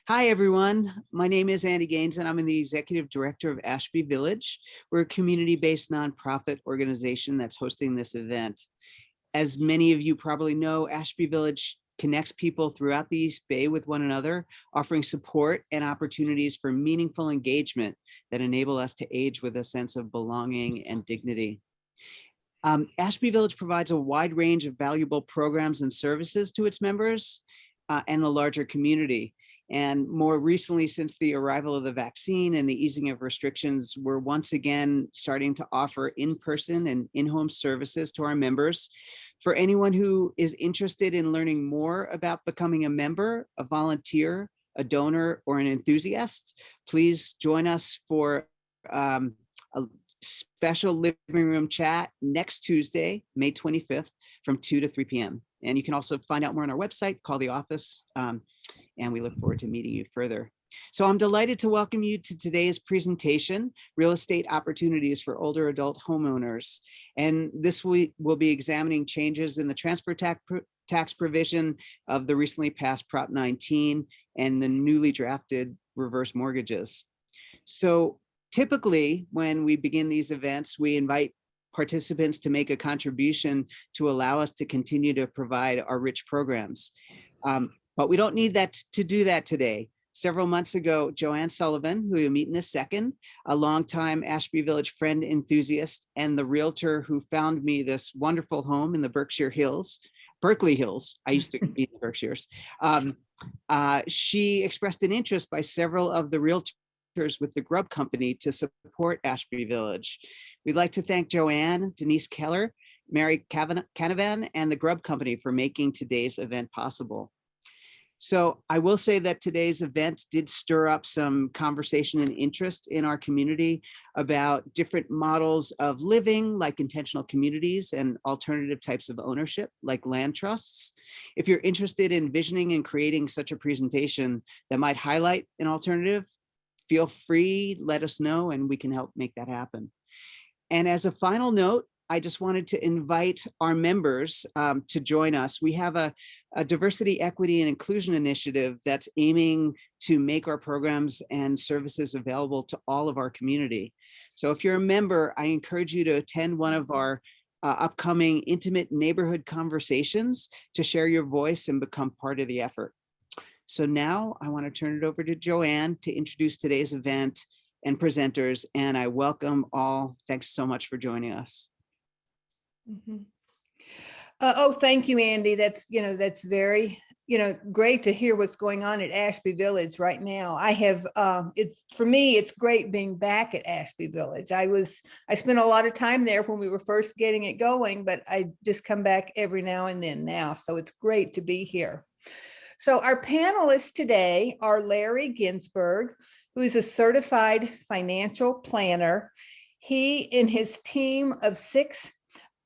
Hi, everyone. My name is Andy Gaines, and I'm the Executive Director of Ashby Village. We're a community-based nonprofit organization that's hosting this event. As many of you probably know, Ashby Village connects people throughout the East Bay with one another, offering support and opportunities for meaningful engagement that enable us to age with a sense of belonging and dignity. Ashby Village provides a wide range of valuable programs and services to its members and the larger community. And more recently, since the arrival of the vaccine and the easing of restrictions, we're once again starting to offer in-person and in-home services to our members. For anyone who is interested in learning more about becoming a member, a volunteer, a donor, or an enthusiast, please join us for a special living room chat next Tuesday, May 25th, from 2 to 3 p.m. And you can also find out more on our website, call the office, and we look forward to meeting you further. So I'm delighted to welcome you to today's presentation, Real Estate Opportunities for Older Adult Homeowners. And this week we'll be examining changes in the transfer tax provision of the recently passed Prop 19 and the newly drafted reverse mortgages. So typically, when we begin these events, we invite participants to make a contribution to allow us to continue to provide our rich programs. But we don't need that to do that today. Several months ago, Joann Sullivan, who you'll meet in a second, a longtime Ashby Village friend enthusiast, and the realtor who found me this wonderful home in the Berkeley Hills. I used to be in the Berkshires. She expressed an interest by several of the realtors with the Grubb company to support Ashby Village. We'd like to thank Joann, Denise, Keller, Mary Canavan, and the Grubb company for making today's event possible. So I will say that today's event did stir up some conversation and interest in our community about different models of living, like intentional communities, and alternative types of ownership, like land trusts. If you're interested in envisioning and creating such a presentation that might highlight an alternative, feel free, let us know, and we can help make that happen. And as a final note, I just wanted to invite our members to join us. We have a diversity, equity, and inclusion initiative that's aiming to make our programs and services available to all of our community. So if you're a member, I encourage you to attend one of our upcoming intimate neighborhood conversations to share your voice and become part of the effort. So now I want to turn it over to Joann to introduce today's event and presenters, and I welcome all. Thanks so much for joining us. Mm-hmm. Oh, thank you, Andy. That's very, great to hear what's going on at Ashby Village right now. For me, it's great being back at Ashby Village. I spent a lot of time there when we were first getting it going, but I just come back every now and then now. So it's great to be here. So our panelists today are Larry Ginsberg, who is a certified financial planner. He and his team of 6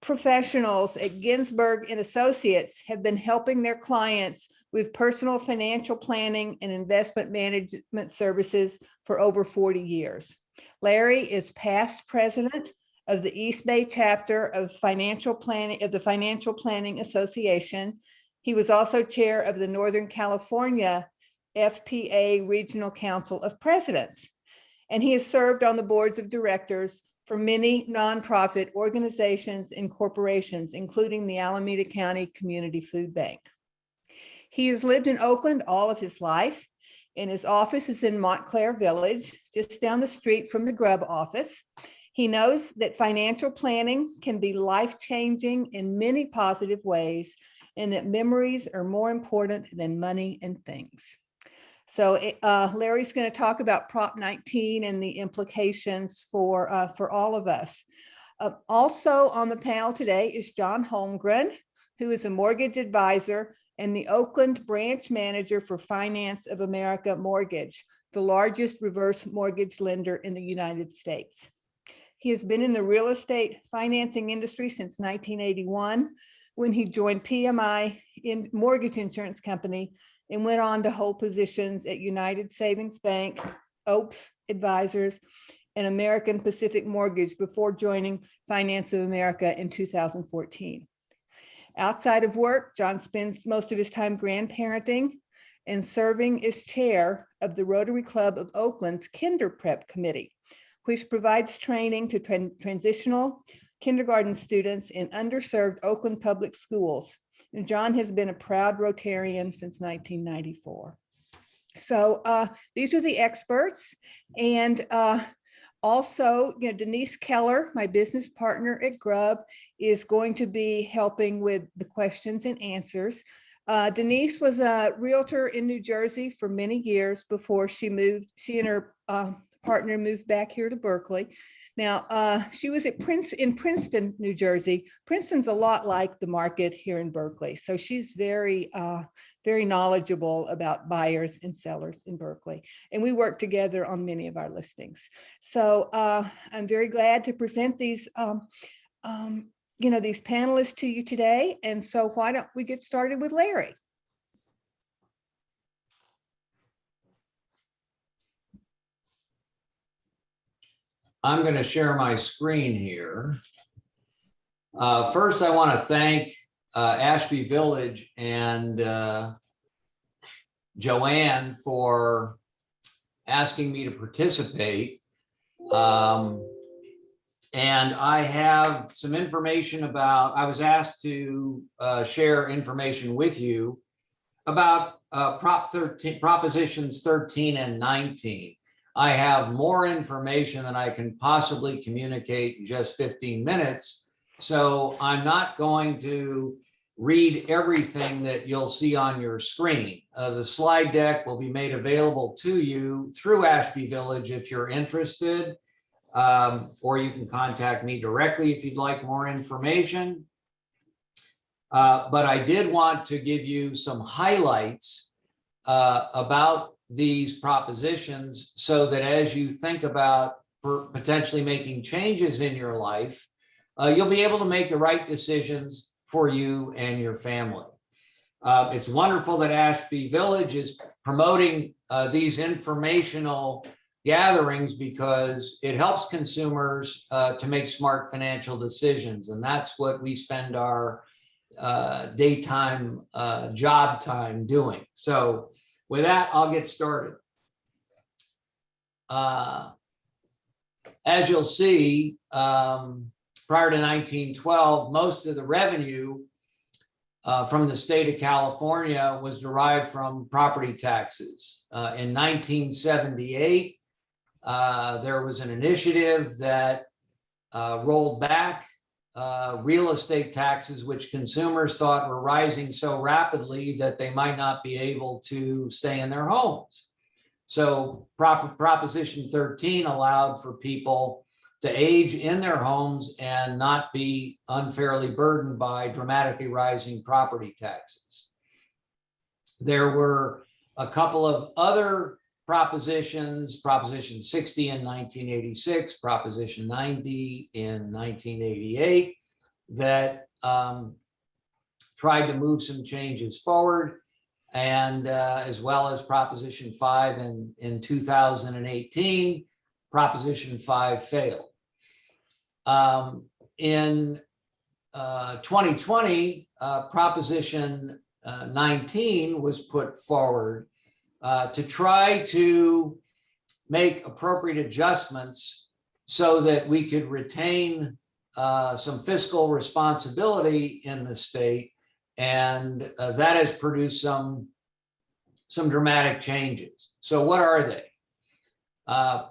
professionals at Ginsburg and Associates have been helping their clients with personal financial planning and investment management services for over 40 years. Larry is past president of the East Bay chapter of the Financial Planning Association. He was also chair of the Northern California FPA Regional Council of Presidents, and he has served on the boards of directors for many nonprofit organizations and corporations, including the Alameda County Community Food Bank. He has lived in Oakland all of his life, and his office is in Montclair Village, just down the street from the Grubb office. He knows that financial planning can be life-changing in many positive ways, and that memories are more important than money and things. So Larry's going to talk about Prop 19 and the implications for all of us. Also on the panel today is John Holmgren, who is a mortgage advisor and the Oakland branch manager for Finance of America Mortgage, the largest reverse mortgage lender in the United States. He has been in the real estate financing industry since 1981, when he joined PMI Mortgage Insurance Company and went on to hold positions at United Savings Bank, Oaks Advisors, and American Pacific Mortgage before joining Finance of America in 2014. Outside of work, John spends most of his time grandparenting and serving as chair of the Rotary Club of Oakland's Kinder Prep Committee, which provides training to transitional kindergarten students in underserved Oakland public schools. And John has been a proud Rotarian since 1994. So these are the experts. And also, Denise Keller, my business partner at Grubb, is going to be helping with the questions and answers. Denise was a realtor in New Jersey for many years before she and her partner moved back here to Berkeley. Now, she was in Princeton, New Jersey. Princeton's a lot like the market here in Berkeley. So she's very, very knowledgeable about buyers and sellers in Berkeley. And we work together on many of our listings. So I'm very glad to present these, these panelists to you today. And so why don't we get started with Larry? I'm going to share my screen here. First, I want to thank Ashby Village and Joann for asking me to participate. And I have some information about, I was asked to share information with you about Propositions 13 and 19. I have more information than I can possibly communicate in just 15 minutes. So I'm not going to read everything that you'll see on your screen. The slide deck will be made available to you through Ashby Village if you're interested, or you can contact me directly if you'd like more information. But I did want to give you some highlights about these propositions so that as you think about potentially making changes in your life, you'll be able to make the right decisions for you and your family. It's wonderful that Ashby Village is promoting these informational gatherings because it helps consumers to make smart financial decisions. And that's what we spend our daytime job time doing. So with that, I'll get started. As you'll see, prior to 1912, most of the revenue from the state of California was derived from property taxes. In 1978, there was an initiative that rolled back real estate taxes, which consumers thought were rising so rapidly that they might not be able to stay in their homes. So Proposition 13 allowed for people to age in their homes and not be unfairly burdened by dramatically rising property taxes. There were a couple of other propositions, Proposition 60 in 1986, Proposition 90 in 1988, that tried to move some changes forward, and as well as Proposition 5 in 2018, Proposition 5 failed. In 2020, Proposition 19 was put forward to try to make appropriate adjustments so that we could retain some fiscal responsibility in the state. And that has produced some dramatic changes. So what are they?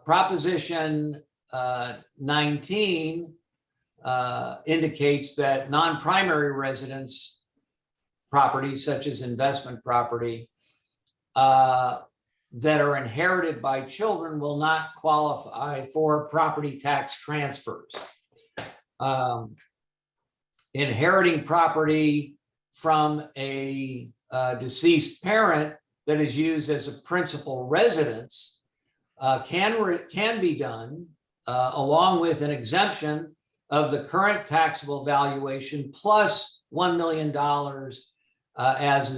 Proposition 19 indicates that non-primary residence properties, such as investment property, that are inherited by children will not qualify for property tax transfers. Inheriting property from a deceased parent that is used as a principal residence can be done along with an exemption of the current taxable valuation plus $1 million as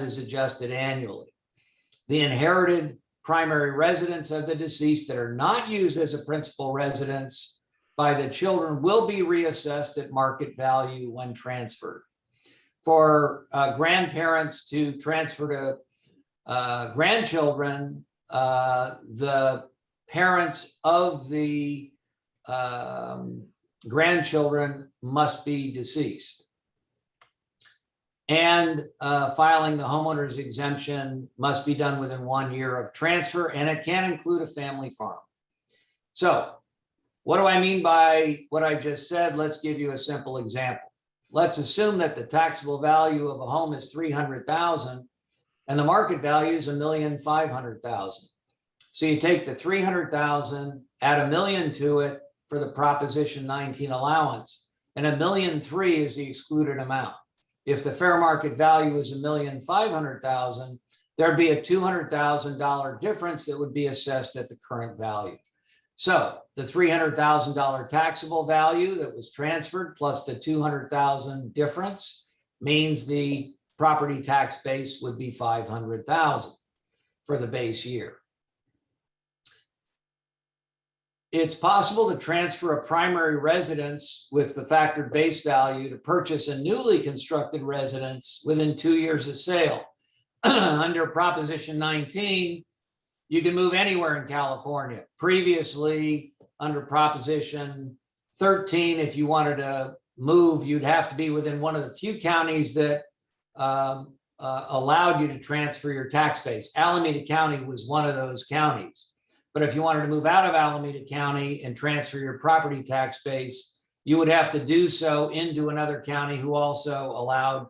is adjusted annually. The inherited primary residence of the deceased that are not used as a principal residence by the children will be reassessed at market value when transferred. For grandparents to transfer to grandchildren, the parents of the grandchildren must be deceased. And filing the homeowner's exemption must be done within 1 year of transfer, and it can include a family farm. So what do I mean by what I just said? Let's give you a simple example. Let's assume that the taxable value of a home is $300,000 and the market value is $1,500,000. So you take the $300,000, add $1 million to it for the Proposition 19 allowance, and $1.3 million is the excluded amount. If the fair market value is $1,500,000, there'd be a $200,000 difference that would be assessed at the current value. So the $300,000 taxable value that was transferred plus the $200,000 difference means the property tax base would be $500,000 for the base year. It's possible to transfer a primary residence with the factored base value to purchase a newly constructed residence within 2 years of sale. Under Proposition 19, you can move anywhere in California. Previously, under Proposition 13, if you wanted to move, you'd have to be within one of the few counties that allowed you to transfer your tax base. Alameda County was one of those counties. But if you wanted to move out of Alameda County and transfer your property tax base, you would have to do so into another county who also allowed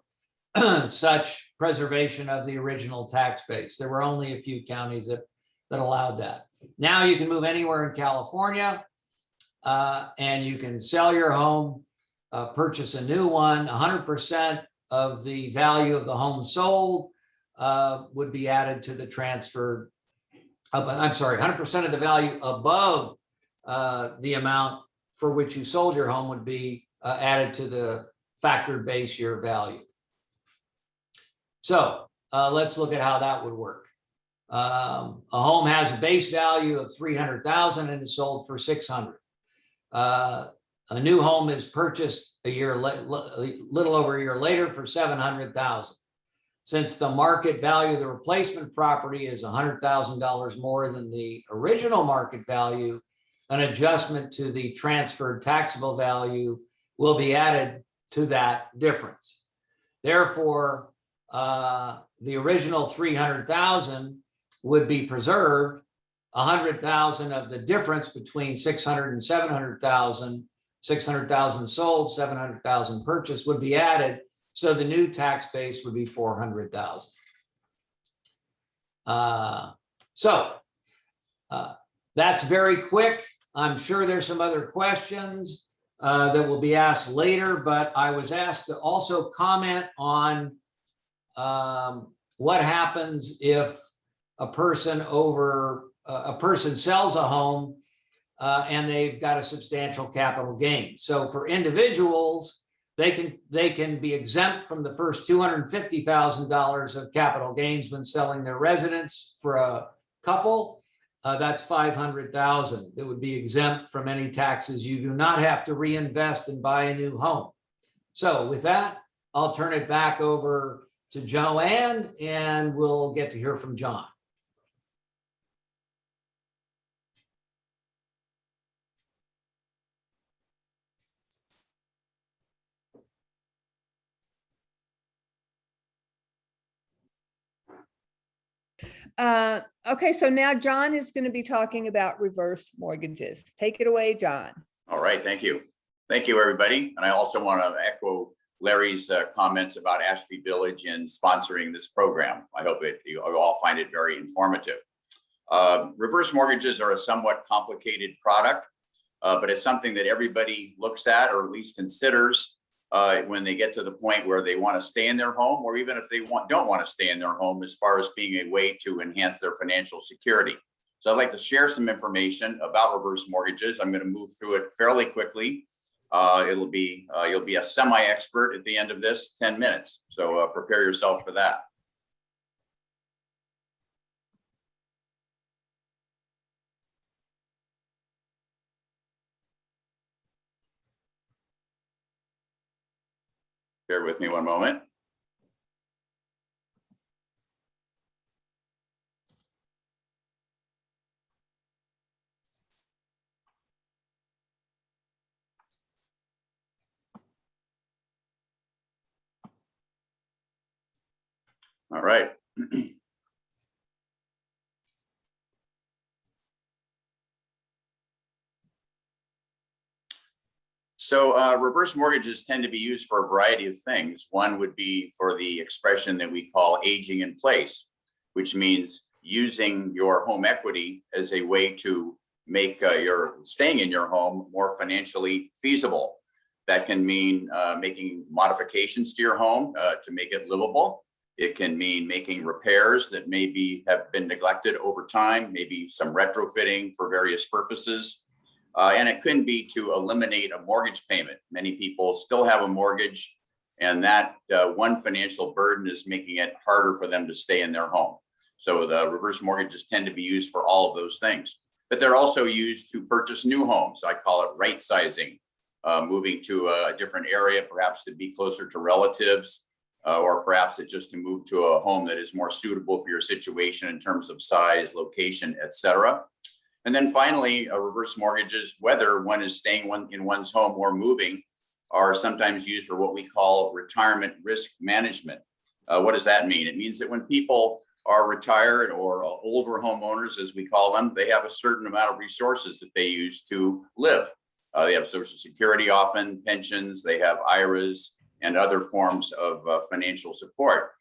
such preservation of the original tax base. There were only a few counties that allowed that. Now you can move anywhere in California and you can sell your home, purchase a new one. 100% of the value of the home sold would be added to the transferred. I'm sorry, 100% of the value above the amount for which you sold your home would be added to the factored base year value. So let's look at how that would work. A home has a base value of $300,000 and is sold for $600,000. A new home is purchased a little over a year later for $700,000. Since the market value of the replacement property is $100,000 more than the original market value, an adjustment to the transferred taxable value will be added to that difference. Therefore, the original $300,000 would be preserved. $100,000 of the difference between $600,000 and $700,000, $600,000 sold, $700,000 purchased would be added. So the new tax base would be $400,000. That's very quick. I'm sure there's some other questions that will be asked later, but I was asked to also comment on what happens if a person sells a home and they've got a substantial capital gain. So for individuals, they can be exempt from the first $250,000 of capital gains when selling their residence. For a couple, that's $500,000 that would be exempt from any taxes. You do not have to reinvest and buy a new home. So with that, I'll turn it back over to Joann and we'll get to hear from John. Okay, so now John is going to be talking about reverse mortgages. Take it away, John. All right, thank you. Thank you, everybody. And I also want to echo Larry's comments about Ashby Village and sponsoring this program. I hope you all find it very informative. Reverse mortgages are a somewhat complicated product, but it's something that everybody looks at or at least considers when they get to the point where they want to stay in their home, or even if they don't want to stay in their home, as far as being a way to enhance their financial security. So I'd like to share some information about reverse mortgages. I'm going to move through it fairly quickly. You'll be a semi-expert at the end of this 10 minutes. So prepare yourself for that. Bear with me one moment. All right. So reverse mortgages tend to be used for a variety of things. One would be for the expression that we call aging in place, which means using your home equity as a way to make your staying in your home more financially feasible. That can mean making modifications to your home to make it livable. It can mean making repairs that maybe have been neglected over time, maybe some retrofitting for various purposes. And it could be to eliminate a mortgage payment. Many people still have a mortgage, and that one financial burden is making it harder for them to stay in their home. So the reverse mortgages tend to be used for all of those things. But they're also used to purchase new homes. I call it right sizing, moving to a different area, perhaps to be closer to relatives, or perhaps it's just to move to a home that is more suitable for your situation in terms of size, location, et cetera. And then finally, reverse mortgages, whether one is staying in one's home or moving, are sometimes used for what we call retirement risk management. What does that mean? It means that when people are retired or older homeowners, as we call them, they have a certain amount of resources that they use to live. They have Social Security often, pensions, they have IRAs and other forms of financial support.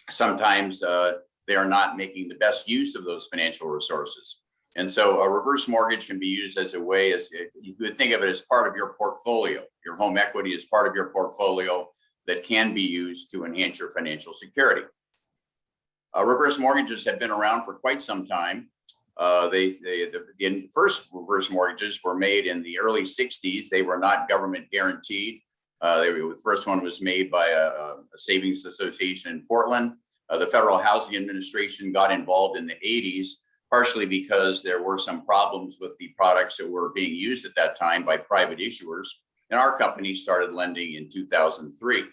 Sometimes they are not making the best use of those financial resources. And so a reverse mortgage can be used as a way, as you would think of it as part of your portfolio. Your home equity is part of your portfolio that can be used to enhance your financial security. Reverse mortgages have been around for quite some time. The first reverse mortgages were made in the early 60s. They were not government guaranteed. The first one was made by a savings association in Portland. The Federal Housing Administration got involved in the 80s, partially because there were some problems with the products that were being used at that time by private issuers. And our company started lending in 2003.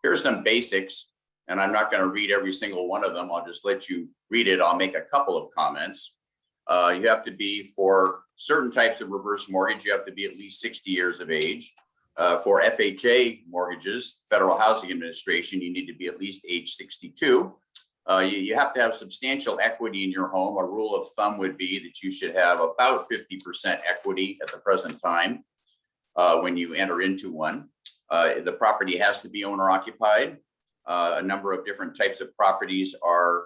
Here are some basics, and I'm not going to read every single one of them. I'll just let you read it. I'll make a couple of comments. You have to be, for certain types of reverse mortgage, you have to be at least 60 years of age. For FHA mortgages, Federal Housing Administration, you need to be at least age 62. You have to have substantial equity in your home. A rule of thumb would be that you should have about 50% equity at the present time when you enter into one. The property has to be owner occupied. A number of different types of properties are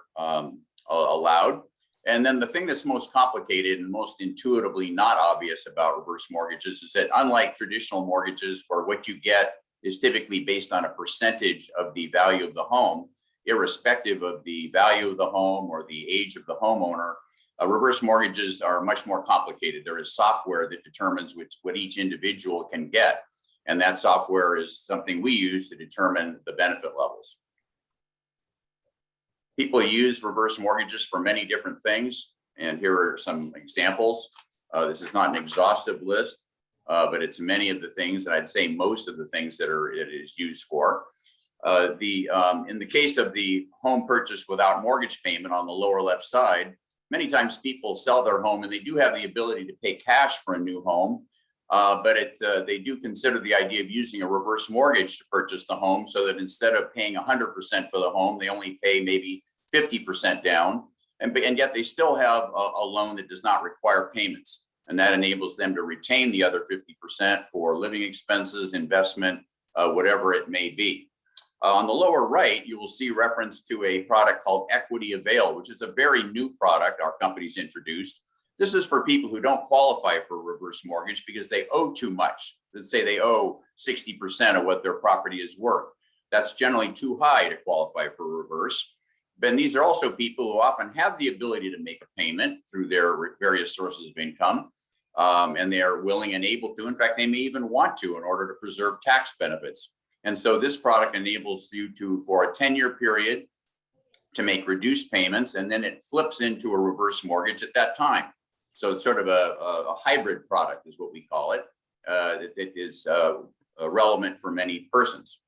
allowed. And then the thing that's most complicated and most intuitively not obvious about reverse mortgages is that, unlike traditional mortgages, where what you get is typically based on a percentage of the value of the home, irrespective of the value of the home or the age of the homeowner, reverse mortgages are much more complicated. There is software that determines what each individual can get. And that software is something we use to determine the benefit levels. People use reverse mortgages for many different things. And here are some examples. This is not an exhaustive list, but it's many of the things, and I'd say most of the things that it is used for. In the case of the home purchase without mortgage payment on the lower left side, many times people sell their home and they do have the ability to pay cash for a new home, but they do consider the idea of using a reverse mortgage to purchase the home, so that instead of paying 100% for the home, they only pay maybe 50% down, and yet they still have a loan that does not require payments. And that enables them to retain the other 50% for living expenses, investment, whatever it may be. On the lower right, you will see reference to a product called Equity Avail, which is a very new product our company's introduced. This is for people who don't qualify for a reverse mortgage because they owe too much. Let's say they owe 60% of what their property is worth. That's generally too high to qualify for a reverse. But these are also people who often have the ability to make a payment through their various sources of income, and they are willing and able to. In fact, they may even want to, in order to preserve tax benefits. And so this product enables you to, for a 10-year period, to make reduced payments, and then it flips into a reverse mortgage at that time. So it's sort of a hybrid product is what we call it. It is relevant for many persons.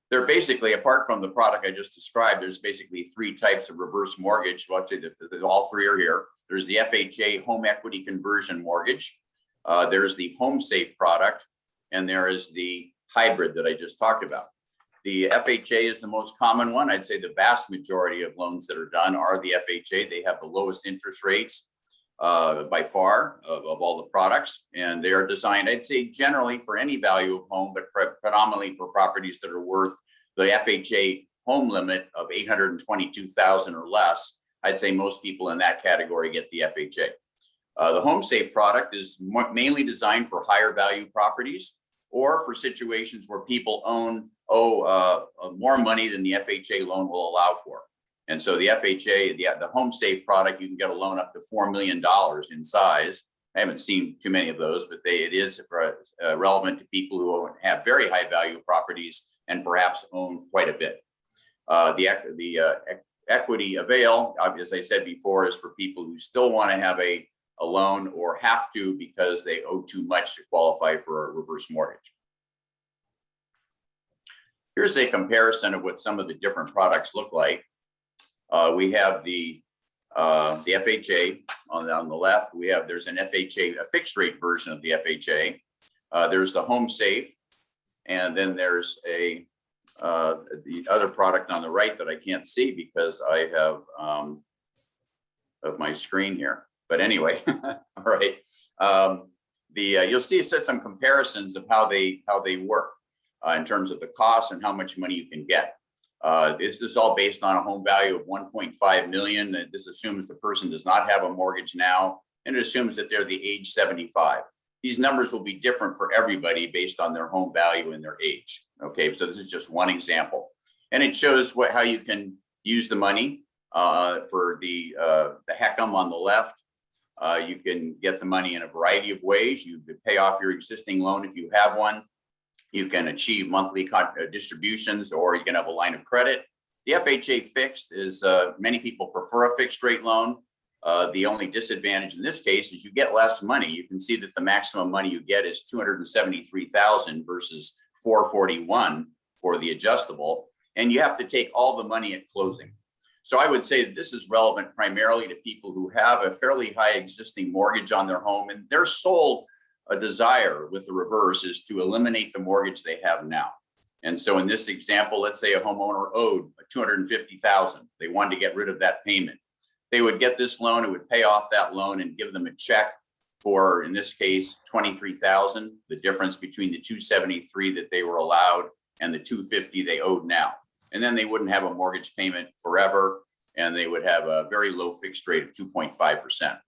They're basically, apart from the product I just described, there's basically three types of reverse mortgage. Well, actually, all three are here. There's the FHA home equity conversion mortgage. There's the Home Safe product, and there is the hybrid that I just talked about. The FHA is the most common one. I'd say the vast majority of loans that are done are the FHA. They have the lowest interest rates by far of all the products. And they are designed, I'd say, generally for any value of home, but predominantly for properties that are worth the FHA home limit of $822,000 or less. I'd say most people in that category get the FHA. The Home Safe product is mainly designed for higher value properties or for situations where people owe more money than the FHA loan will allow for. And so the FHA, the Home Safe product, you can get a loan up to $4 million in size. I haven't seen too many of those, but it is relevant to people who have very high value properties and perhaps own quite a bit. The equity avail, as I said before, is for people who still want to have a loan or have to because they owe too much to qualify for a reverse mortgage. Here's a comparison of what some of the different products look like. We have the FHA on the left. There's an FHA, a fixed rate version of the FHA. There's the Home Safe, and then there's the other product on the right that I can't see because I have of my screen here. But anyway, all right. You'll see it says some comparisons of how they work in terms of the cost and how much money you can get. This is all based on a home value of 1.5 million. This assumes the person does not have a mortgage now, and it assumes that they're the age 75. These numbers will be different for everybody based on their home value and their age. Okay, so this is just one example, and it shows how you can use the money for the HECM on the left. You can get the money in a variety of ways. You could pay off your existing loan if you have one. You can achieve monthly distributions, or you can have a line of credit. The FHA fixed is, many people prefer a fixed rate loan. The only disadvantage in this case is you get less money. You can see that the maximum money you get is $273,000 versus $441 for the adjustable, and you have to take all the money at closing. So I would say that this is relevant primarily to people who have a fairly high existing mortgage on their home, and their sole desire with the reverse is to eliminate the mortgage they have now. And so in this example, let's say a homeowner owed $250,000. They wanted to get rid of that payment. They would get this loan, it would pay off that loan and give them a check for, in this case, $23,000, the difference between the $273 that they were allowed and the $250 they owed now. And then they wouldn't have a mortgage payment forever, and they would have a very low fixed rate of 2.5%.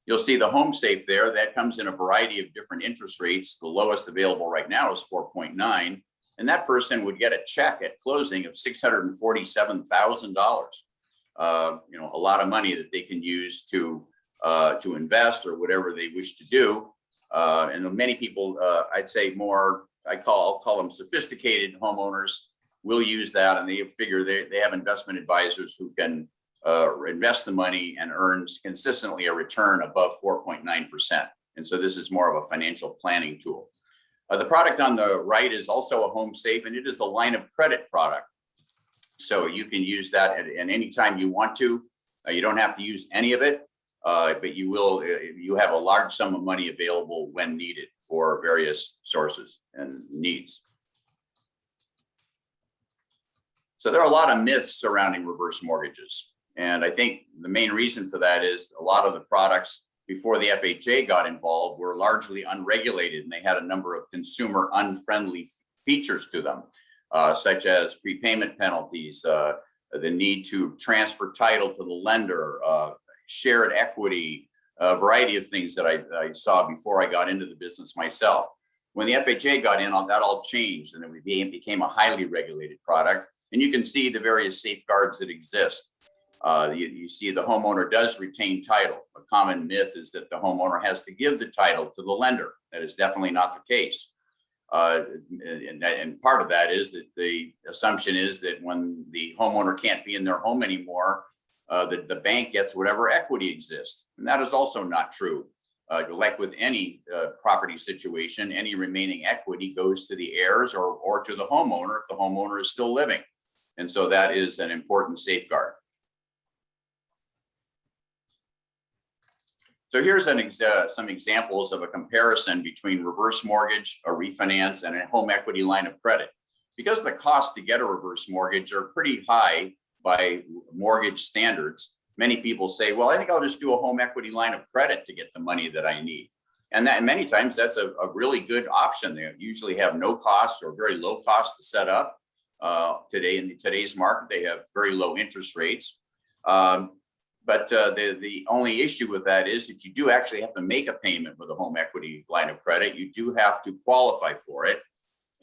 You'll see the Home Safe there. That comes in a variety of different interest rates. The lowest available right now is 4.9, and that person would get a check at closing of $647,000. A lot of money that they can use to invest or whatever they wish to do. And many people, I'd say more, I'll call them sophisticated homeowners, will use that, and they figure they have investment advisors who can invest the money and earns consistently a return above 4.9%. And so this is more of a financial planning tool. The product on the right is also a Home Safe, and it is a line of credit product. So you can use that at any time you want to. You don't have to use any of it, but you have a large sum of money available when needed for various sources and needs. So there are a lot of myths surrounding reverse mortgages. And I think the main reason for that is a lot of the products before the FHA got involved were largely unregulated, and they had a number of consumer unfriendly features to them, such as prepayment penalties, the need to transfer title to the lender, shared equity, a variety of things that I saw before I got into the business myself. When the FHA got in, that all changed, and it became a highly regulated product. And you can see the various safeguards that exist. You see the homeowner does retain title. A common myth is that the homeowner has to give the title to the lender. That is definitely not the case. And part of that is that the assumption is that when the homeowner can't be in their home anymore, the bank gets whatever equity exists. And that is also not true. Like with any property situation, any remaining equity goes to the heirs or to the homeowner if the homeowner is still living. And so that is an important safeguard. So here's some examples of a comparison between reverse mortgage, a refinance, and a home equity line of credit. Because the cost to get a reverse mortgage are pretty high by mortgage standards, many people say, well, I think I'll just do a home equity line of credit to get the money that I need. And that many times that's a really good option. They usually have no cost or very low cost to set up. Today in today's market, they have very low interest rates. But the only issue with that is that you do actually have to make a payment with a home equity line of credit. You do have to qualify for it.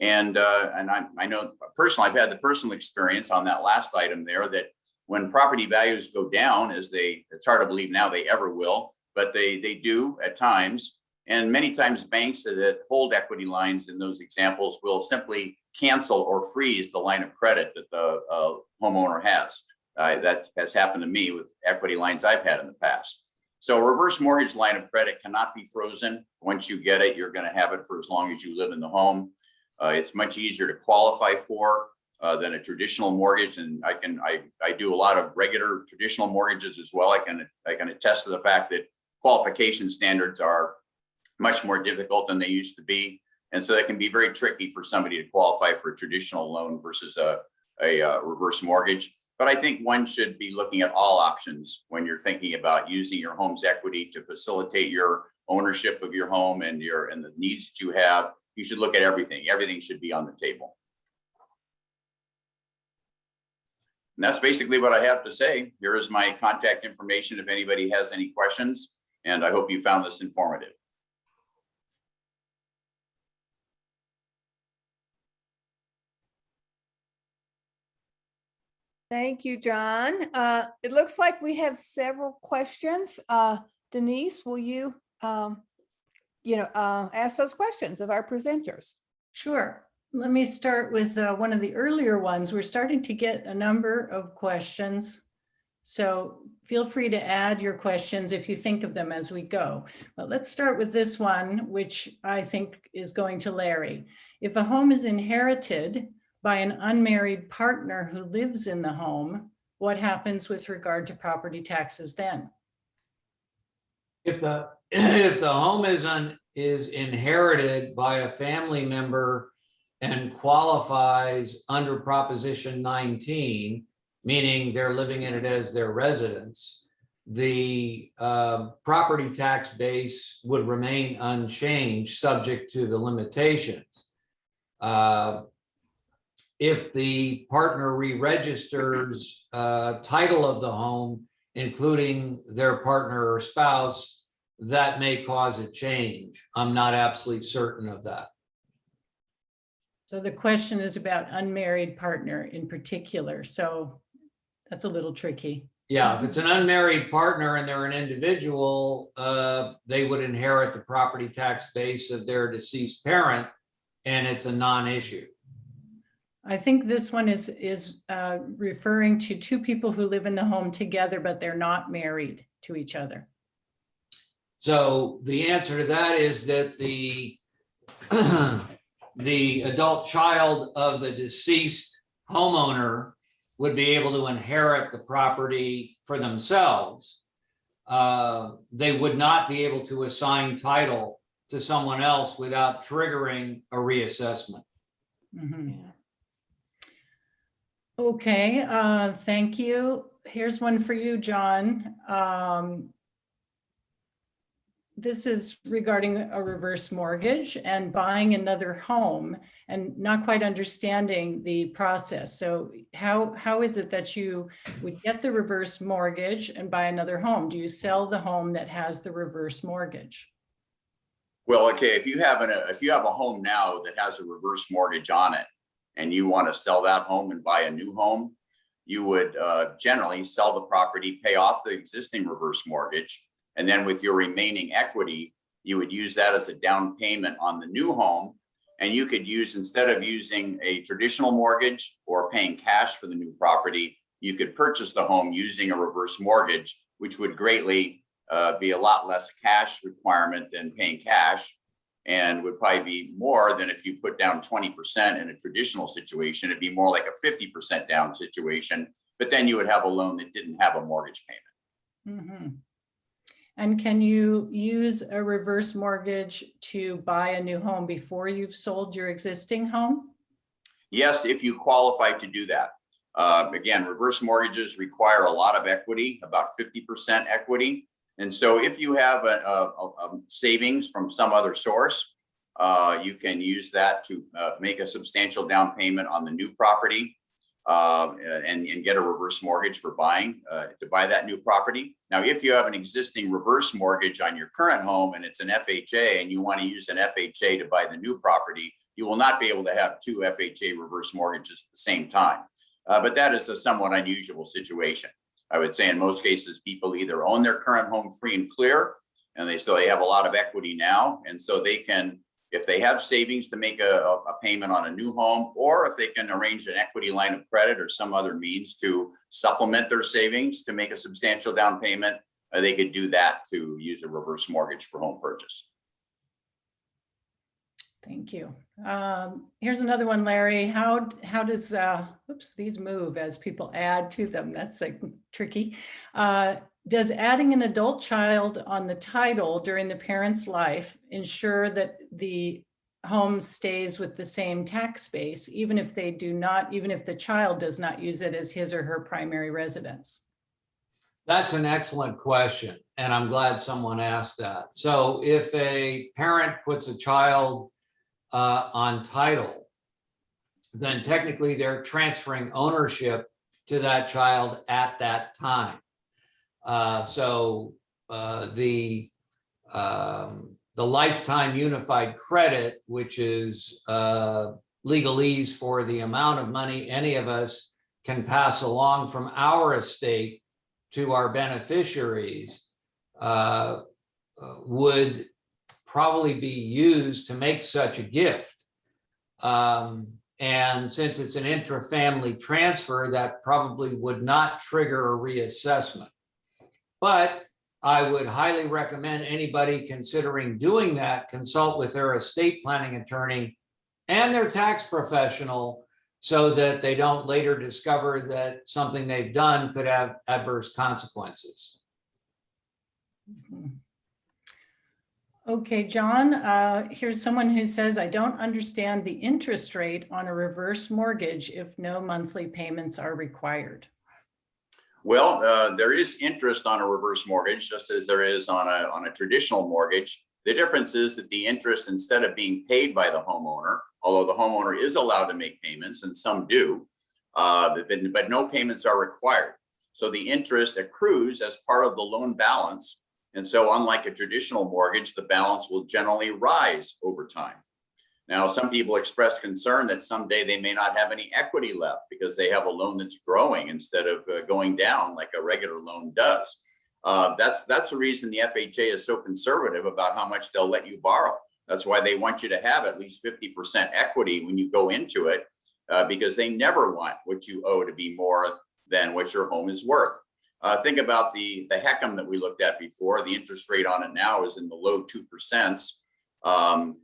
And I know personally, I've had the personal experience on that last item there that when property values go down, it's hard to believe now they ever will, but they do at times. And many times banks that hold equity lines in those examples will simply cancel or freeze the line of credit that the homeowner has. That has happened to me with equity lines I've had in the past. So a reverse mortgage line of credit cannot be frozen. Once you get it, you're going to have it for as long as you live in the home. It's much easier to qualify for than a traditional mortgage. And I do a lot of regular traditional mortgages as well. I can attest to the fact that qualification standards are much more difficult than they used to be. And so that can be very tricky for somebody to qualify for a traditional loan versus a reverse mortgage. But I think one should be looking at all options when you're thinking about using your home's equity to facilitate your ownership of your home and the needs that you have. You should look at everything. Everything should be on the table. And that's basically what I have to say. Here is my contact information if anybody has any questions. And I hope you found this informative. Thank you, John. It looks like we have several questions. Denise, will you, ask those questions of our presenters? Sure. Let me start with one of the earlier ones. We're starting to get a number of questions. So feel free to add your questions if you think of them as we go. But let's start with this one, which I think is going to Larry. If a home is inherited by an unmarried partner who lives in the home, what happens with regard to property taxes then? If the home is inherited by a family member and qualifies under Proposition 19, meaning they're living in it as their residence, the property tax base would remain unchanged, subject to the limitations. If the partner re-registers title of the home, including their partner or spouse, that may cause a change. I'm not absolutely certain of that. So the question is about unmarried partner in particular. So that's a little tricky. Yeah, if it's an unmarried partner and they're an individual, they would inherit the property tax base of their deceased parent, and it's a non-issue. I think this one is referring to two people who live in the home together, but they're not married to each other. So the answer to that is that the adult child of the deceased homeowner would be able to inherit the property for themselves. They would not be able to assign title to someone else without triggering a reassessment. Mm-hmm. Yeah. Okay, thank you. Here's one for you, John. This is regarding a reverse mortgage and buying another home and not quite understanding the process. So how is it that you would get the reverse mortgage and buy another home? Do you sell the home that has the reverse mortgage? Well, okay, if you have a home now that has a reverse mortgage on it, and you want to sell that home and buy a new home, you would generally sell the property, pay off the existing reverse mortgage, and then with your remaining equity, you would use that as a down payment on the new home. And you could use, instead of using a traditional mortgage or paying cash for the new property, you could purchase the home using a reverse mortgage, which would greatly be a lot less cash requirement than paying cash, and would probably be more than if you put down 20% in a traditional situation. It'd be more like a 50% down situation, but then you would have a loan that didn't have a mortgage payment. Mm-hmm. And can you use a reverse mortgage to buy a new home before you've sold your existing home? Yes, if you qualify to do that. Again, reverse mortgages require a lot of equity, about 50% equity. And so if you have a savings from some other source, you can use that to make a substantial down payment on the new property and get a reverse mortgage for buying to buy that new property. Now, if you have an existing reverse mortgage on your current home and it's an FHA and you want to use an FHA to buy the new property, you will not be able to have two FHA reverse mortgages at the same time. But that is a somewhat unusual situation. I would say in most cases, people either own their current home free and clear, and they have a lot of equity now. And so they can, if they have savings to make a payment on a new home, or if they can arrange an equity line of credit or some other means to supplement their savings to make a substantial down payment, they could do that to use a reverse mortgage for home purchase. Thank you. Here's another one, Larry. How does, oops, these move as people add to them. That's like tricky. Does adding an adult child on the title during the parent's life ensure that the home stays with the same tax base, even if they do not, even if the child does not use it as his or her primary residence? That's an excellent question, and I'm glad someone asked that. So if a parent puts a child on title, then technically they're transferring ownership to that child at that time. So the lifetime unified credit, which is legalese for the amount of money any of us can pass along from our estate to our beneficiaries, would probably be used to make such a gift. And since it's an intra-family transfer, that probably would not trigger a reassessment. But I would highly recommend anybody considering doing that consult with their estate planning attorney and their tax professional so that they don't later discover that something they've done could have adverse consequences. Okay, John, here's someone who says, I don't understand the interest rate on a reverse mortgage if no monthly payments are required. Well, there is interest on a reverse mortgage, just as there is on a traditional mortgage. The difference is that the interest, instead of being paid by the homeowner, although the homeowner is allowed to make payments, and some do, but no payments are required. So the interest accrues as part of the loan balance. And so unlike a traditional mortgage, the balance will generally rise over time. Now, some people express concern that someday they may not have any equity left because they have a loan that's growing instead of going down like a regular loan does. That's the reason the FHA is so conservative about how much they'll let you borrow. That's why they want you to have at least 50% equity when you go into it, because they never want what you owe to be more than what your home is worth. Think about the HECM that we looked at before. The interest rate on it now is in the low 2%.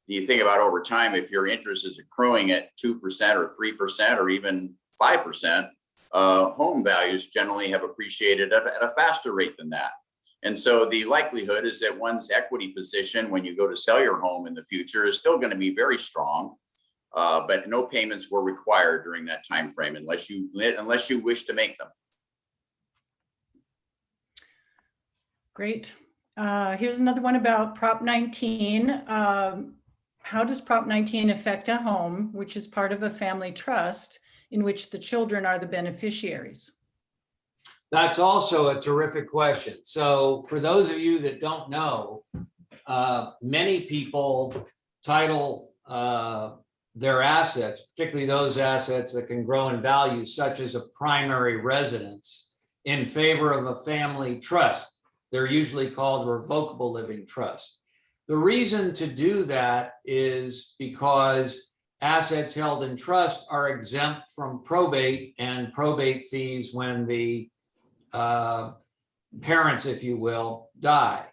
You think about over time, if your interest is accruing at 2% or 3% or even 5%, home values generally have appreciated at a faster rate than that. And so the likelihood is that one's equity position when you go to sell your home in the future is still going to be very strong, but no payments were required during that time frame unless you wish to make them. Great. Here's another one about Prop 19. How does Prop 19 affect a home, which is part of a family trust in which the children are the beneficiaries? That's also a terrific question. So for those of you that don't know, many people title their assets, particularly those assets that can grow in value, such as a primary residence, in favor of a family trust. They're usually called revocable living trust. The reason to do that is because assets held in trust are exempt from probate and probate fees when the parents, if you will, die.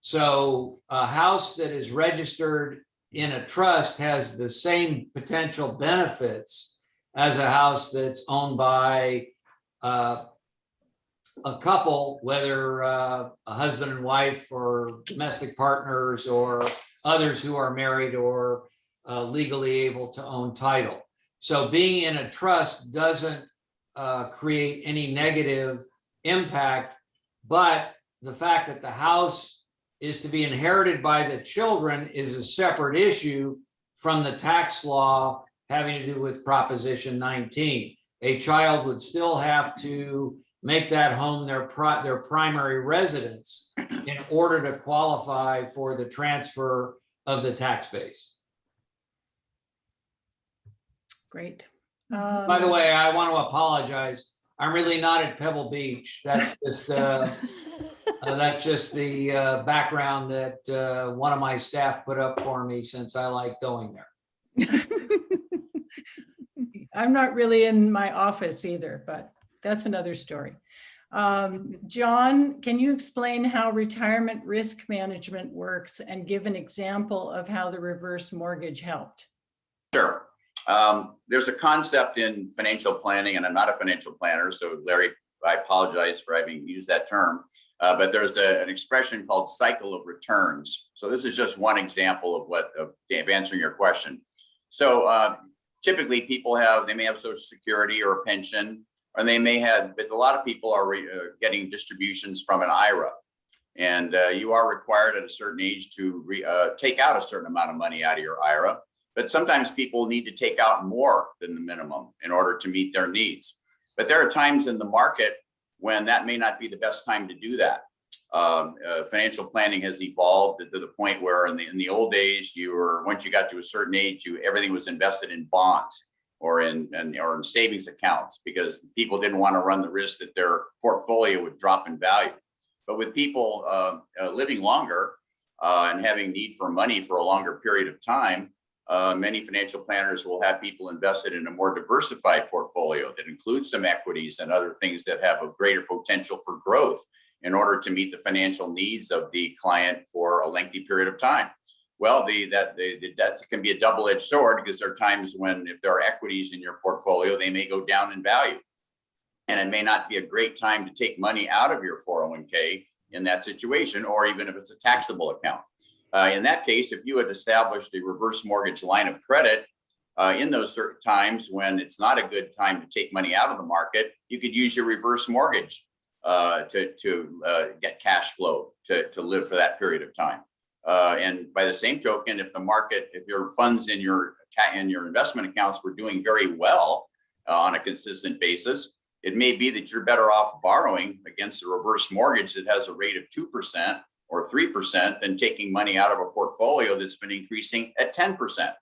So a house that is registered in a trust has the same potential benefits as a house that's owned by a couple, whether a husband and wife or domestic partners or others who are married or legally able to own title. So being in a trust doesn't create any negative impact, but the fact that the house is to be inherited by the children is a separate issue from the tax law having to do with Proposition 19. A child would still have to make that home their primary residence in order to qualify for the transfer of the tax base. Great. By the way, I want to apologize. I'm really not at Pebble Beach. That's just the background that one of my staff put up for me, since I like going there. I'm not really in my office either, but that's another story. John, can you explain how retirement risk management works and give an example of how the reverse mortgage helped? Sure. There's a concept in financial planning, and I'm not a financial planner, so Larry, I apologize for having used that term, but there's an expression called cycle of returns. So this is just one example of answering your question. So typically people may have Social Security or a pension, or they may have, but a lot of people are getting distributions from an IRA. And you are required at a certain age to take out a certain amount of money out of your IRA. But sometimes people need to take out more than the minimum in order to meet their needs. But there are times in the market when that may not be the best time to do that. Financial planning has evolved to the point where in the old days, once you got to a certain age, everything was invested in bonds or in savings accounts, because people didn't want to run the risk that their portfolio would drop in value. But with people living longer and having need for money for a longer period of time, many financial planners will have people invested in a more diversified portfolio that includes some equities and other things that have a greater potential for growth in order to meet the financial needs of the client for a lengthy period of time. Well, that can be a double-edged sword, because there are times when, if there are equities in your portfolio, they may go down in value. And it may not be a great time to take money out of your 401k in that situation, or even if it's a taxable account. In that case, if you had established a reverse mortgage line of credit in those certain times when it's not a good time to take money out of the market, you could use your reverse mortgage to get cash flow to live for that period of time. And by the same token, if your funds in your investment accounts were doing very well on a consistent basis, it may be that you're better off borrowing against a reverse mortgage that has a rate of 2% or 3% than taking money out of a portfolio that's been increasing at 10%.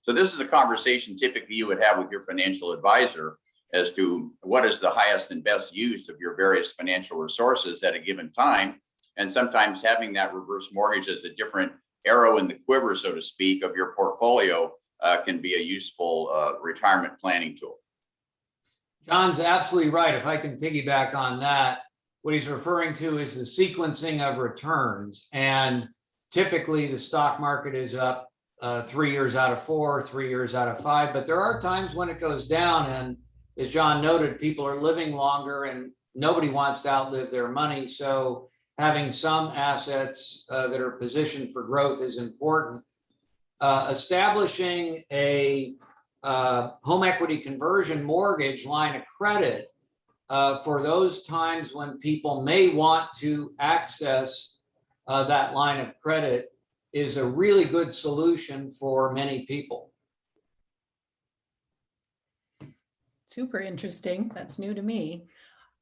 So this is a conversation typically you would have with your financial advisor as to what is the highest and best use of your various financial resources at a given time. And sometimes having that reverse mortgage as a different arrow in the quiver, so to speak, of your portfolio can be a useful retirement planning tool. John's absolutely right. If I can piggyback on that, what he's referring to is the sequencing of returns. And typically the stock market is up 3 years out of 4, 3 years out of 5, but there are times when it goes down. And as John noted, people are living longer and nobody wants to outlive their money. So having some assets that are positioned for growth is important. Establishing a home equity conversion mortgage line of credit for those times when people may want to access that line of credit is a really good solution for many people. Super interesting. That's new to me.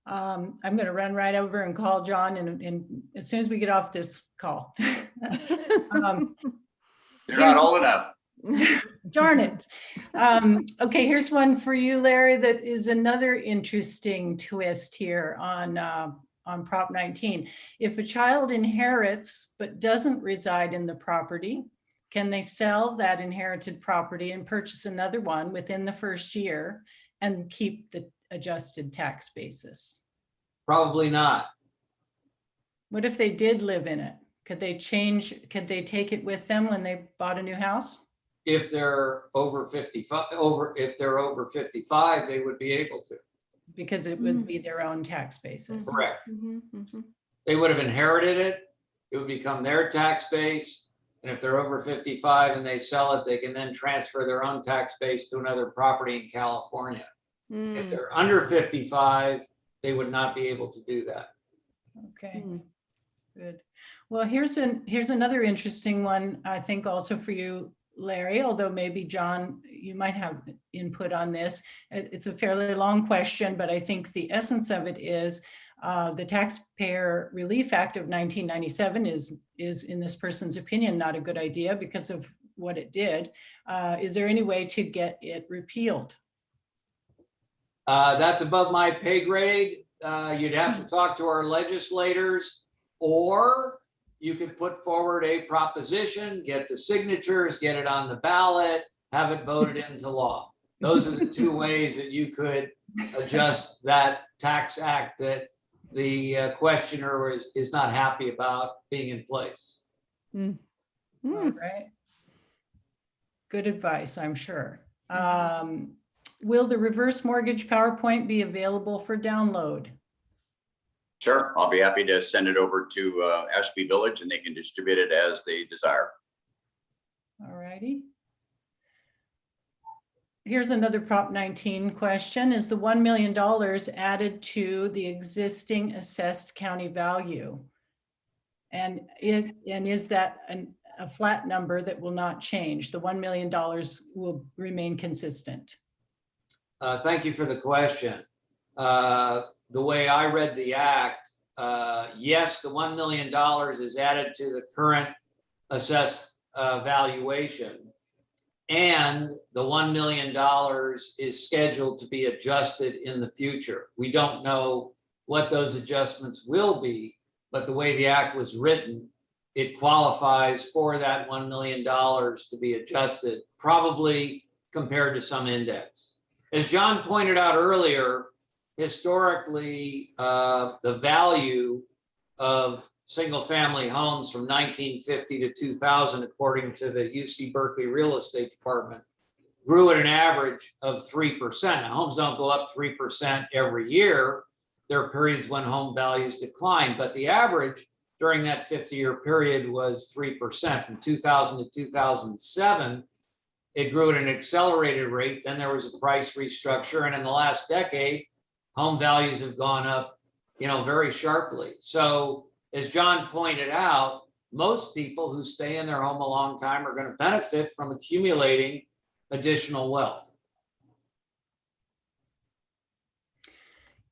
I'm going to run right over and call John and as soon as we get off this call. You're not old enough. Darn it. Okay, here's one for you, Larry, that is another interesting twist here on Prop 19. If a child inherits but doesn't reside in the property, can they sell that inherited property and purchase another one within the first year and keep the adjusted tax basis? Probably not. What if they did live in it? Could they take it with them when they bought a new house? If they're over 55, they would be able to. because it would be their own tax basis. Correct. Mhm, mhm. They would have inherited it. It would become their tax base. And if they're over 55 and they sell it, they can then transfer their own tax base to another property in California. If they're under 55, they would not be able to do that. Okay, Mm. good. Well, here's another interesting one, I think also for you, Larry, although maybe John, you might have input on this. It's a fairly long question, but I think the essence of it is the Taxpayer Relief Act of 1997 is in this person's opinion, not a good idea because of what it did. Is there any way to get it repealed? That's above my pay grade. You'd have to talk to our legislators, or you could put forward a proposition, get the signatures, get it on the ballot, have it voted into law. Those are the two ways that you could adjust that tax act that the questioner is not happy about being in place. All right. Good advice, I'm sure. Will the reverse mortgage PowerPoint be available for download? Sure, I'll be happy to send it over to Ashby Village and they can distribute it as they desire. All righty. Here's another Prop 19 question. Is the $1 million added to the existing assessed county value? And is that a flat number that will not change? The $1 million will remain consistent. Thank you for the question. The way I read the act, yes, the $1 million is added to the current assessed valuation. And the $1 million is scheduled to be adjusted in the future. We don't know what those adjustments will be, but the way the act was written, it qualifies for that $1 million to be adjusted, probably compared to some index. As John pointed out earlier, historically, the value of single-family homes from 1950 to 2000, according to the UC Berkeley Real Estate Department, grew at an average of 3%. Now, homes don't go up 3% every year. There are periods when home values decline, but the average during that 50-year period was 3%. From 2000 to 2007, it grew at an accelerated rate. Then there was a price restructure, and in the last decade, home values have gone up, very sharply. So, as John pointed out, most people who stay in their home a long time are going to benefit from accumulating additional wealth.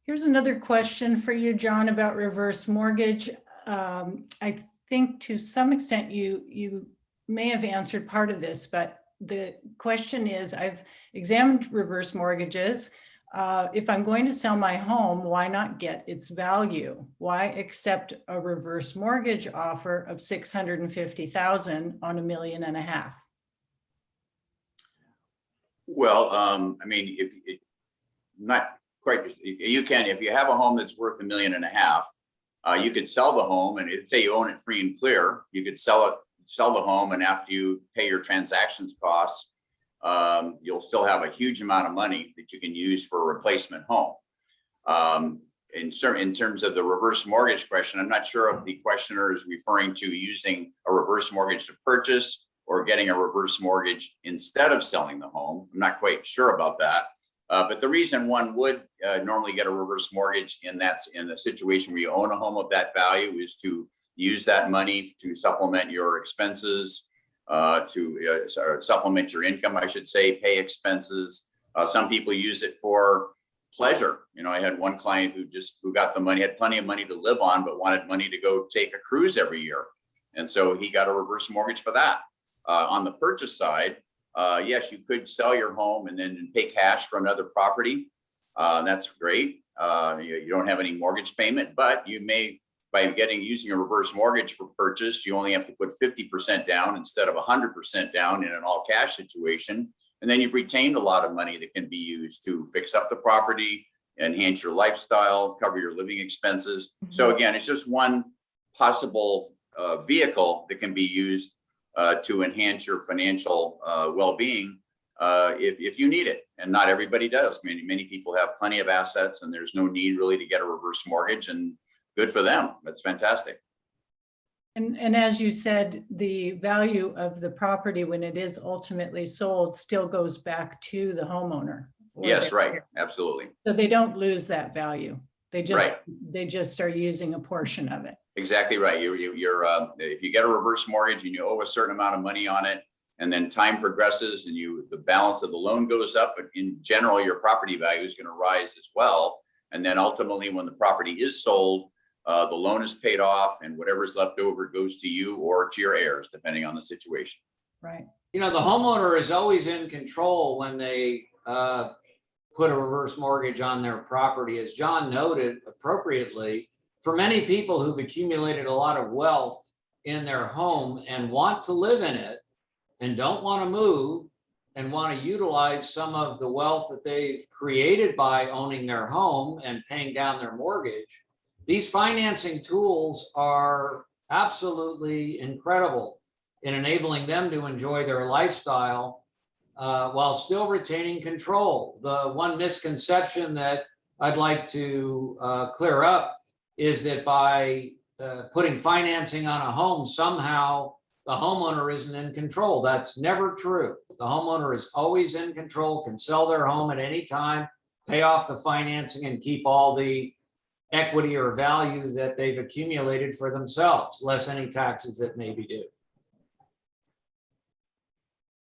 Here's another question for you, John, about reverse mortgage. I think to some extent you may have answered part of this, but the question is, I've examined reverse mortgages. If I'm going to sell my home, why not get its value? Why accept a reverse mortgage offer of $650,000 on $1.5 million? Well, I mean, not quite, you can, if you have a home that's worth $1.5 million, you could sell the home and say you own it free and clear. You could sell the home, and after you pay your transactions costs, you'll still have a huge amount of money that you can use for a replacement home. In terms of the reverse mortgage question, I'm not sure if the questioner is referring to using a reverse mortgage to purchase or getting a reverse mortgage instead of selling the home. I'm not quite sure about that. But the reason one would normally get a reverse mortgage in a situation where you own a home of that value is to use that money to supplement your expenses, to supplement your income, I should say, pay expenses. Some people use it for pleasure. I had one client who got the money, had plenty of money to live on, but wanted money to go take a cruise every year. And so he got a reverse mortgage for that. On the purchase side, yes, you could sell your home and then pay cash for another property. That's great. You don't have any mortgage payment, but you may, by using a reverse mortgage for purchase, you only have to put 50% down instead of 100% down in an all cash situation. And then you've retained a lot of money that can be used to fix up the property, enhance your lifestyle, cover your living expenses. Mm-hmm. So again, it's just one possible vehicle that can be used to enhance your financial well-being if you need it. And not everybody does. Many people have plenty of assets and there's no need really to get a reverse mortgage, and good for them. That's fantastic. And as you said, the value of the property when it is ultimately sold still goes back to the homeowner. or Yes, their right. parent. Absolutely. So they don't lose that value. They Right. just are using a portion of it. Exactly right. You're if you get a reverse mortgage and you owe a certain amount of money on it, and then time progresses and the balance of the loan goes up, but in general, your property value is going to rise as well. And then ultimately, when the property is sold, the loan is paid off, and whatever's left over goes to you or to your heirs, depending on the situation. Right. You know, the homeowner is always in control when they put a reverse mortgage on their property. As John noted appropriately, for many people who've accumulated a lot of wealth in their home and want to live in it and don't want to move and want to utilize some of the wealth that they've created by owning their home and paying down their mortgage, these financing tools are absolutely incredible in enabling them to enjoy their lifestyle while still retaining control. The one misconception that I'd like to clear up is that by putting financing on a home, somehow the homeowner isn't in control. That's never true. The homeowner is always in control, can sell their home at any time, pay off the financing, and keep all the equity or value that they've accumulated for themselves, less any taxes that may be due.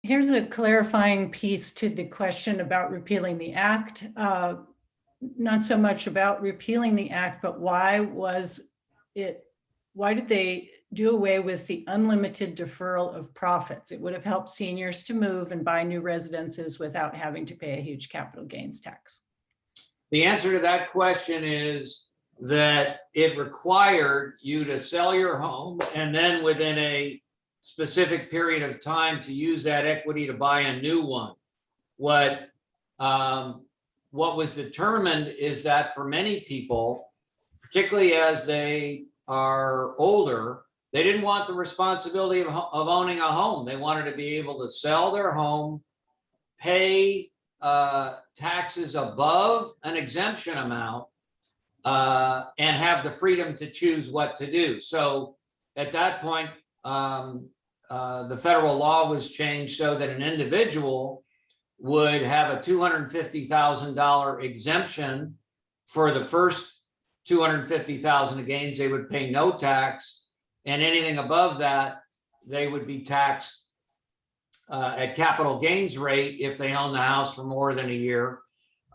Here's a clarifying piece to the question about repealing the act. Not so much about repealing the act, but why did they do away with the unlimited deferral of profits? It would have helped seniors to move and buy new residences without having to pay a huge capital gains tax. The answer to that question is that it required you to sell your home and then within a specific period of time to use that equity to buy a new one. What was determined is that for many people, particularly as they are older, they didn't want the responsibility of owning a home. They wanted to be able to sell their home, pay taxes above an exemption amount, and have the freedom to choose what to do. So at that point, the federal law was changed so that an individual would have a $250,000 exemption for the first $250,000 of gains. They would pay no tax, and anything above that, they would be taxed at capital gains rate if they own the house for more than a year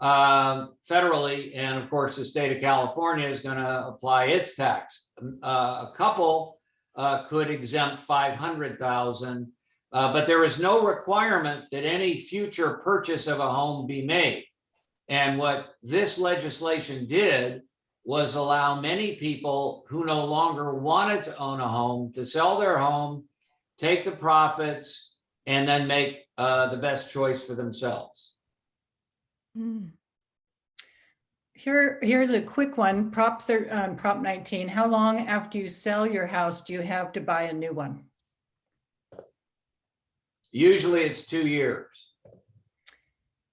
federally. And of course, the state of California is going to apply its tax. A couple could exempt $500,000, but there is no requirement that any future purchase of a home be made. And what this legislation did was allow many people who no longer wanted to own a home to sell their home, take the profits, and then make the best choice for themselves. Here's a quick one. Prop 19. How long after you sell your house do you have to buy a new one? Usually it's 2 years.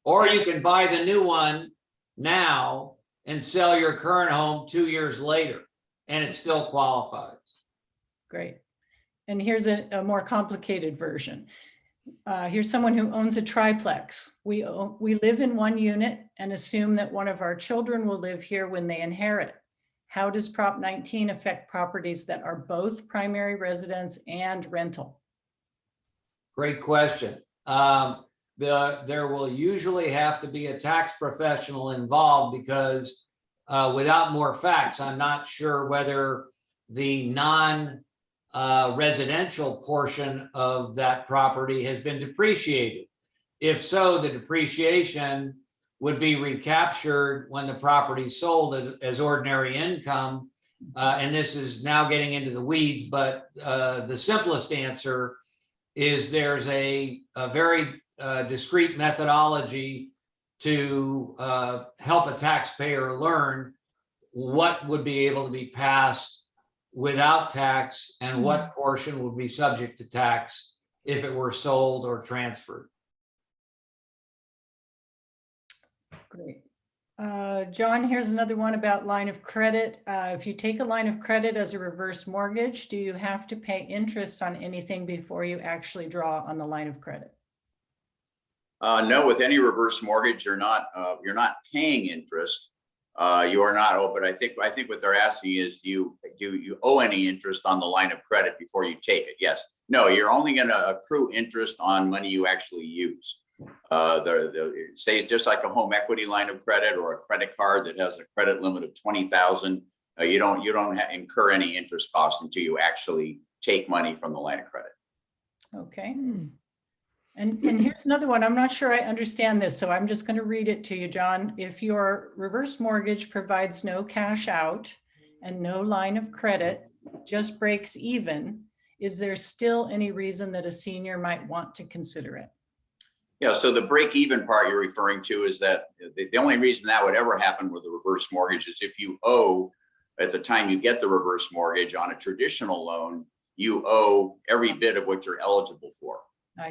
Or you can buy the new one now and sell your current home 2 years later, and it still qualifies. Great. And here's a more complicated version. Here's someone who owns a triplex. We live in one unit and assume that one of our children will live here when they inherit. How does Prop 19 affect properties that are both primary residence and rental? Great question. There will usually have to be a tax professional involved because without more facts, I'm not sure whether the non-residential portion of that property has been depreciated. If so, the depreciation would be recaptured when the property is sold as ordinary income. And this is now getting into the weeds, but the simplest answer is there's a very discrete methodology to help a taxpayer learn what would be able to be passed without tax and what portion would be subject to tax if it were sold or transferred. Great. John, here's another one about line of credit. If you take a line of credit as a reverse mortgage, do you have to pay interest on anything before you actually draw on the line of credit? No, with any reverse mortgage, you're not paying interest. You are not. Oh, but I think what they're asking is, do you owe any interest on the line of credit before you take it? Yes. No, you're only going to accrue interest on money you actually use. It says just like a home equity line of credit or a credit card that has a credit limit of 20,000. You don't incur any interest costs until you actually take money from the line of credit. Okay. And here's another one. I'm not sure I understand this, so I'm just going to read it to you, John. If your reverse mortgage provides no cash out and no line of credit, just breaks even, is there still any reason that a senior might want to consider it? Yeah, so the break even part you're referring to is that the only reason that would ever happen with a reverse mortgage is if you owe, at the time you get the reverse mortgage on a traditional loan, you owe every bit of what you're eligible for.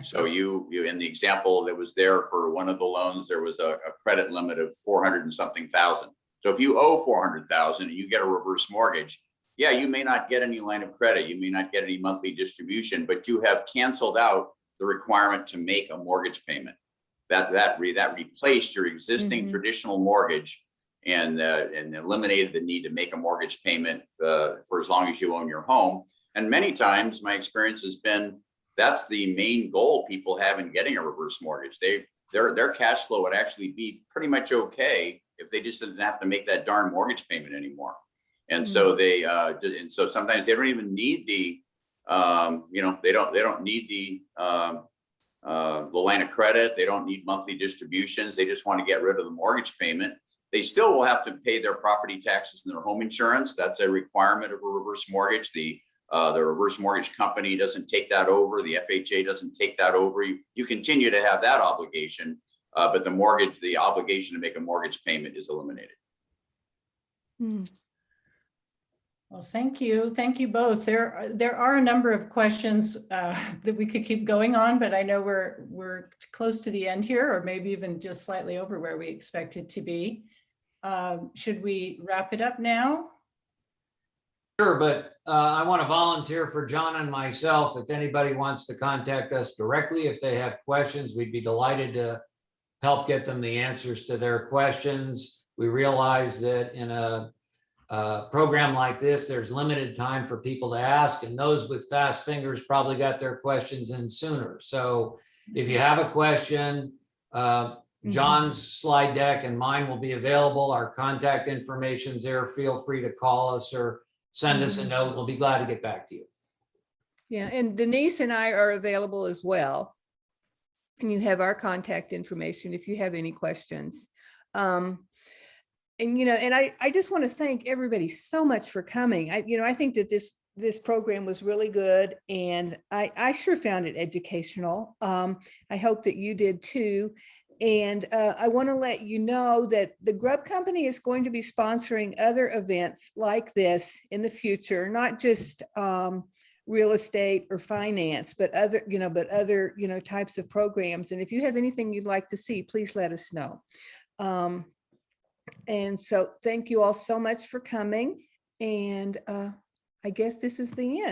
So you in the example that was there for one of the loans, there was a credit limit of 400 and something thousand. So if you owe 400,000 and you get a reverse mortgage, yeah, you may not get any line of credit, you may not get any monthly distribution, but you have canceled out the requirement to make a mortgage payment. That replaced your existing traditional mortgage and eliminated the need to make a mortgage payment for as long as you own your home. And many times my experience has been that's the main goal people have in getting a reverse mortgage. Their cash flow would actually be pretty much okay if they just didn't have to make that darn mortgage payment anymore. And so so sometimes they don't even need the they don't need the line of credit. They don't need monthly distributions. They just want to get rid of the mortgage payment. They still will have to pay their property taxes and their home insurance. That's a requirement of a reverse mortgage. The reverse mortgage company doesn't take that over. The FHA doesn't take that over. You continue to have that obligation, but the obligation to make a mortgage payment is eliminated. Well, thank you. Thank you both. There are a number of questions that we could keep going on, but I know we're close to the end here, or maybe even just slightly over where we expect it to be. Should we wrap it up now? Sure, but I want to volunteer for John and myself. If anybody wants to contact us directly, if they have questions, we'd be delighted to help get them the answers to their questions. We realize that in a program like this, there's limited time for people to ask, and those with fast fingers probably got their questions in sooner. So if you have a question, John's slide deck and mine will be available. Our contact information's there. Feel free to call us or send us a note. We'll be glad to get back to you. Yeah, and Denise and I are available as well. And you have our contact information if you have any questions. And I just want to thank everybody so much for coming. I think that this program was really good, and I sure found it educational. I hope that you did too. And I want to let you know that the Grubb Company is going to be sponsoring other events like this in the future, not just real estate or finance, but other types of programs. And if you have anything you'd like to see, please let us know. And so thank you all so much for coming. And I guess this is the end.